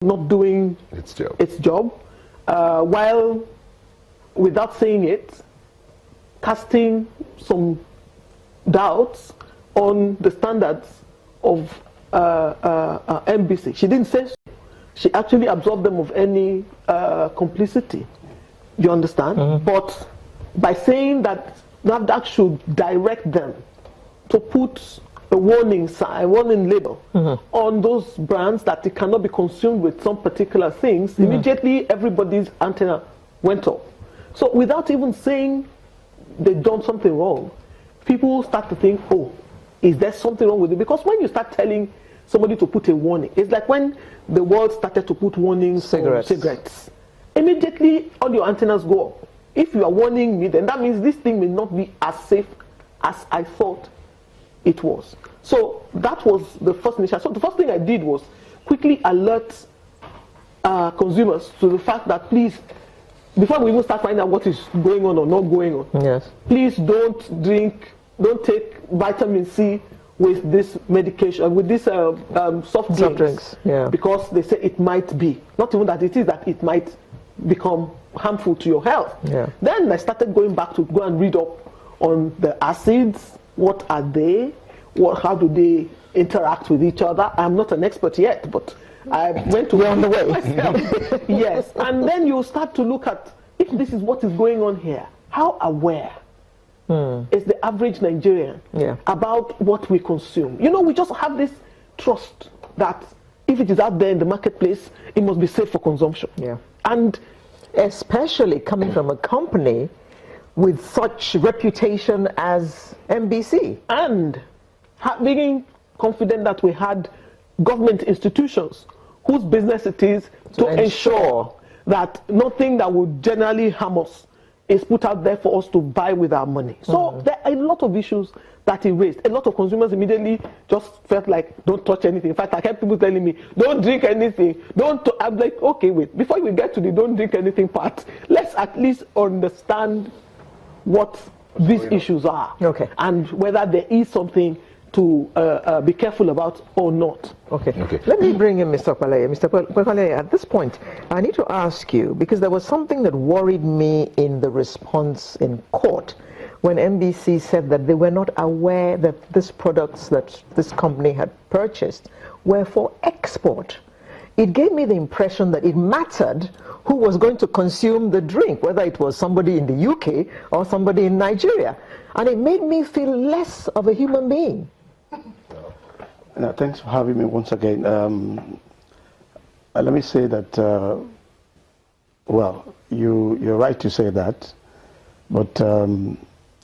not doing its job, while without saying it, casting some doubts on the standards of NBC. She didn't say so. She actually absolved them of any complicity. You understand? Mm-hmm. But by saying that NAFDAC should direct them to put a warning sign, a warning label on those brands that it cannot be consumed with some particular things, immediately everybody's antenna went off. So without even saying they've done something wrong, people start to think, oh, is there something wrong with it? Because when you start telling somebody to put a warning, it's like when the world started to put warnings on cigarettes. Immediately all your antennas go up. If you are warning me, then that means this thing may not be as safe as I thought it was. So that was the first initiative. So the first thing I did was quickly alert consumers to the fact that please, before we even start finding out what is going on or not going on, please don't take vitamin C with this medication, with this soft drinks, because they say it might be. Not even that it is, that it might become harmful to your health. Then I started going back to go and read up on the acids. What are they? How do they interact with each other? I'm not an expert yet, but I went to We're on the way. myself. Yes, and then you start to look at, if this is what is going on here, how aware is the average Nigerian about what we consume? You know, we just have this trust that if it is out there in the marketplace, it must be safe for consumption. And especially coming from a company with such reputation as NBC. And being confident that we had government institutions whose business it is to ensure that nothing that would generally harm us is put out there for us to buy with our money. So there are a lot of issues that he raised. A lot of consumers immediately just felt like, don't touch anything. In fact, I kept people telling me, don't drink anything. I'm like, okay, wait, before we get to the don't drink anything part, let's at least understand what these issues are. And whether there is something to be careful about or not. Let me bring in Mr. Kwaleye. Mr. Kwaleye, at this point, I need to ask you, because there was something that worried me in the response in court when NBC said that they were not aware that these products that this company had purchased were for export. It gave me the impression that it mattered who was going to consume the drink, whether it was somebody in the UK or somebody in Nigeria. And it made me feel less of a human being. Thanks for having me once again. Let me say that, well, you're right to say that, but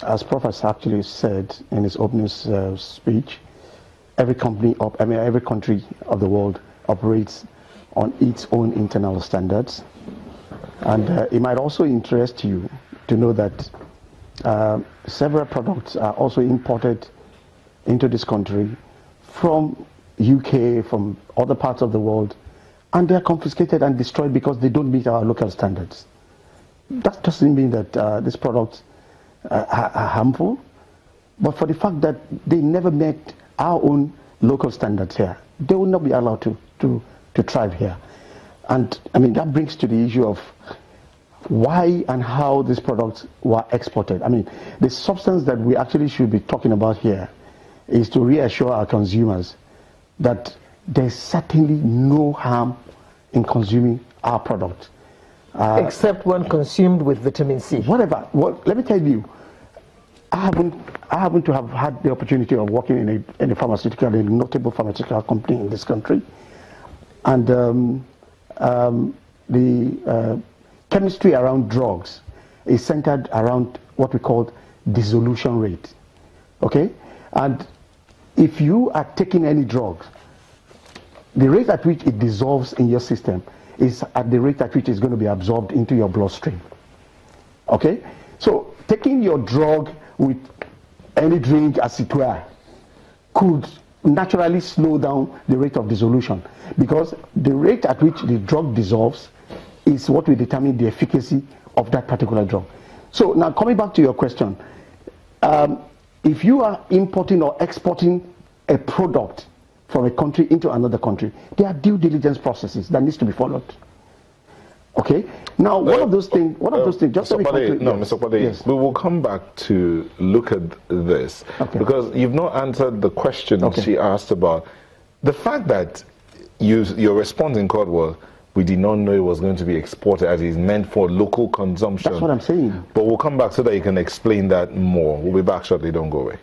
as Prof has actually said in his opening speech, every country of the world operates on its own internal standards. And it might also interest you to know that several products are also imported into this country from UK, from other parts of the world, and they're confiscated and destroyed because they don't meet our local standards. That doesn't mean that these products are harmful, but for the fact that they never met our own local standards here, they will not be allowed to thrive here. And I mean, that brings to the issue of why and how these products were exported. I mean, the substance that we actually should be talking about here is to reassure our consumers that there's certainly no harm in consuming our product. Except when consumed with vitamin C. Whatever. Well, let me tell you, I happen to have had the opportunity of working in a notable pharmaceutical company in this country. And the chemistry around drugs is centered around what we call dissolution rate. And if you are taking any drugs, the rate at which it dissolves in your system is at the rate at which it's going to be absorbed into your bloodstream. So taking your drug with any drink as it were could naturally slow down the rate of dissolution, because the rate at which the drug dissolves is what will determine the efficacy of that particular drug. So now coming back to your question, if you are importing or exporting a product from a country into another country, there are due diligence processes that needs to be followed. Okay. Now, one of those things. Just Mr. Pale, no, Mr. Pale, yes. we will come back to look at this because you've not answered the question she asked about the fact that your response in court was, we did not know it was going to be exported as it's meant for local consumption. That's what I'm saying. But we'll come back so that you can explain that more. We'll be back shortly. Don't go away.